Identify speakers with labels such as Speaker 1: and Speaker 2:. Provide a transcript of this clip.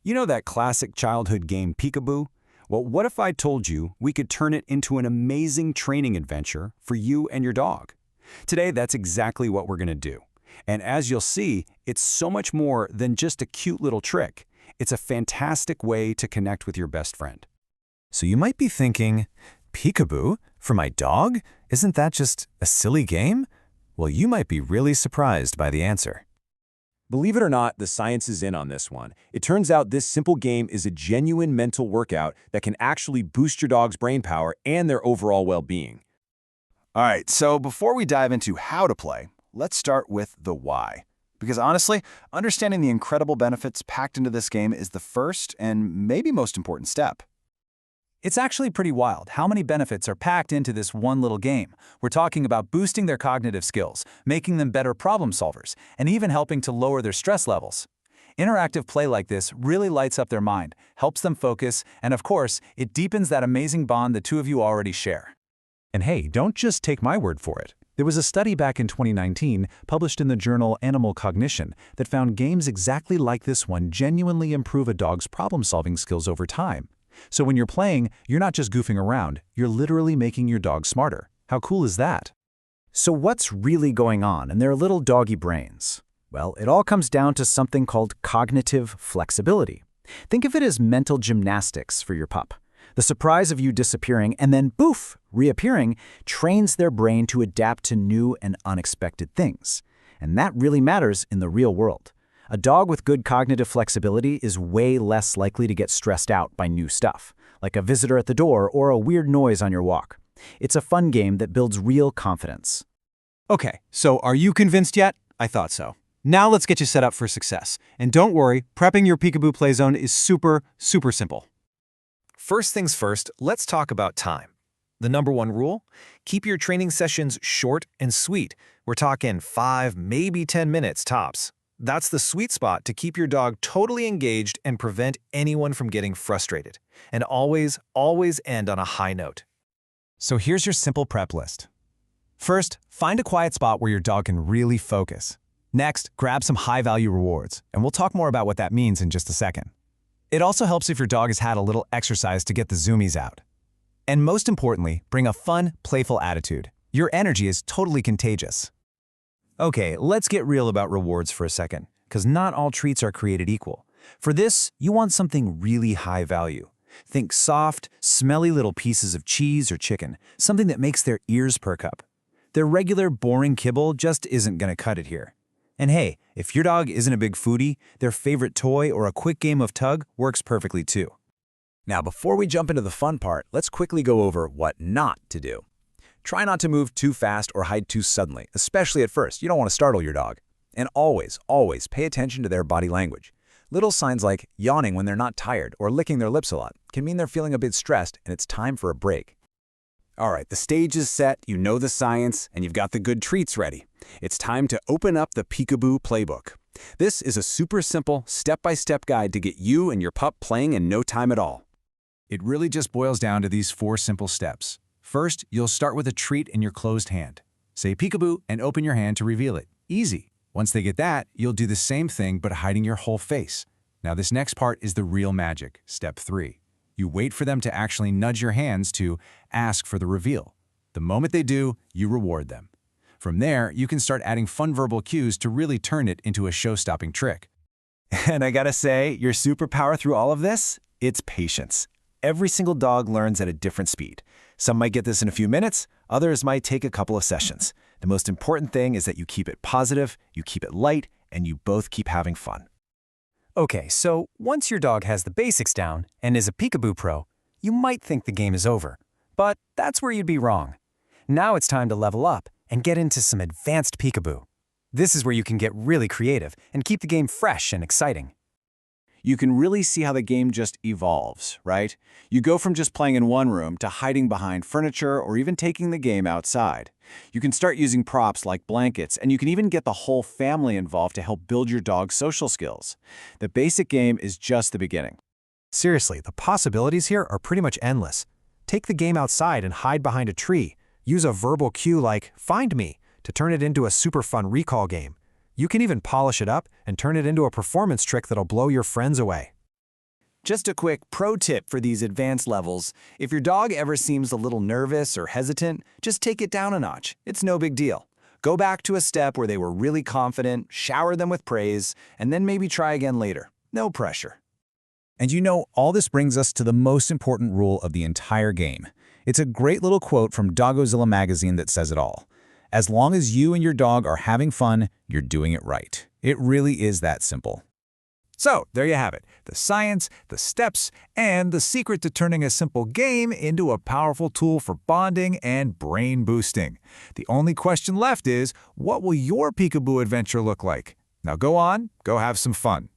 Speaker 1: You know that classic childhood game Peekaboo? Well, what if I told you we could turn it into an amazing training adventure for you and your dog? Today, that's exactly what we're going to do. And as you'll see, it's so much more than just a cute little trick. It's a fantastic way to connect with your best friend.
Speaker 2: So you might be thinking, Peekaboo? For my dog? Isn't that just a silly game? Well, you might be really surprised by the answer.
Speaker 3: Believe it or not, the science is in on this one. It turns out this simple game is a genuine mental workout that can actually boost your dog's brain power and their overall well-being.
Speaker 4: All right, so before we dive into how to play, let's start with the why. Because honestly, understanding the incredible benefits packed into this game is the first and maybe most important step.
Speaker 5: It's actually pretty wild how many benefits are packed into this one little game. We're talking about boosting their cognitive skills, making them better problem solvers, and even helping to lower their stress levels. Interactive play like this really lights up their mind, helps them focus, and of course, it deepens that amazing bond the two of you already share.
Speaker 2: And hey, don't just take my word for it. There was a study back in 2019 published in the journal Animal Cognition that found games exactly like this one genuinely improve a dog's problem-solving skills over time. So when you're playing, you're not just goofing around, you're literally making your dog smarter. How cool is that?
Speaker 6: So what's really going on in their little doggy brains? Well, it all comes down to something called cognitive flexibility. Think of it as mental gymnastics for your pup. The surprise of you disappearing and then, boof, reappearing trains their brain to adapt to new and unexpected things. And that really matters in the real world. A dog with good cognitive flexibility is way less likely to get stressed out by new stuff, like a visitor at the door or a weird noise on your walk. It's a fun game that builds real confidence.
Speaker 7: Okay, so are you convinced yet? I thought so. Now let's get you set up for success. And don't worry, prepping your Peekaboo play zone is super simple.
Speaker 8: First things first, let's talk about time. The number one rule? Keep your training sessions short and sweet. We're talking 5, maybe 10 minutes tops. That's the sweet spot to keep your dog totally engaged and prevent anyone from getting frustrated. And always end on a high note.
Speaker 2: So here's your simple prep list. First, find a quiet spot where your dog can really focus. Next, grab some high-value rewards, and we'll talk more about what that means in just a second. It also helps if your dog has had a little exercise to get the zoomies out. And most importantly, bring a fun, playful attitude. Your energy is totally contagious.
Speaker 7: Okay, let's get real about rewards for a second, because not all treats are created equal. For this, you want something really high value. Think soft, smelly little pieces of cheese or chicken, something that makes their ears perk up. Their regular, boring kibble just isn't going to cut it here. And hey, if your dog isn't a big foodie, their favorite toy or a quick game of tug works perfectly too.
Speaker 6: Now, before we jump into the fun part, let's quickly go over what not to do. Try not to move too fast or hide too suddenly, especially at first. You don't want to startle your dog. And always pay attention to their body language. Little signs like yawning when they're not tired or licking their lips a lot can mean they're feeling a bit stressed and it's time for a break.
Speaker 1: All right, the stage is set, you know the science, and you've got the good treats ready. It's time to open up the Peekaboo Playbook. This is a super simple, step-by-step guide to get you and your pup playing in no time at all.
Speaker 2: It really just boils down to these 4 simple steps. First, you'll start with a treat in your closed hand. Say Peekaboo and open your hand to reveal it. Easy. Once they get that, you'll do the same thing but hiding your whole face. Now this next part is the real magic, step 3. You wait for them to actually nudge your hands to ask for the reveal. The moment they do, you reward them. From there, you can start adding fun verbal cues to really turn it into a show-stopping trick.
Speaker 4: And I gotta say, your superpower through all of this? It's patience. Every single dog learns at a different speed. Some might get this in a few minutes, others might take a couple of sessions. The most important thing is that you keep it positive, you keep it light, and you both keep having fun.
Speaker 5: Okay, so once your dog has the basics down and is a Peekaboo pro, you might think the game is over. But that's where you'd be wrong. Now it's time to level up and get into some advanced Peekaboo. This is where you can get really creative and keep the game fresh and exciting.
Speaker 3: You can really see how the game just evolves, right? You go from just playing in one room to hiding behind furniture or even taking the game outside. You can start using props like blankets, and you can even get the whole family involved to help build your dog's social skills. The basic game is just the beginning.
Speaker 7: Seriously, the possibilities here are pretty much endless. Take the game outside and hide behind a tree. Use a verbal cue like, "Find me," to turn it into a super fun recall game. You can even polish it up and turn it into a performance trick that'll blow your friends away.
Speaker 3: Just a quick pro tip for these advanced levels. If your dog ever seems a little nervous or hesitant, just take it down a notch. It's no big deal. Go back to a step where they were really confident, shower them with praise, and then maybe try again later. No pressure.
Speaker 2: And you know, all this brings us to the most important rule of the entire game. It's a great little quote from Doggozilla magazine that says it all. As long as you and your dog are having fun, you're doing it right. It really is that simple.
Speaker 5: So, there you have it. The science, the steps, and the secret to turning a simple game into a powerful tool for bonding and brain boosting. The only question left is, what will your Peekaboo adventure look like? Now go on, go have some fun.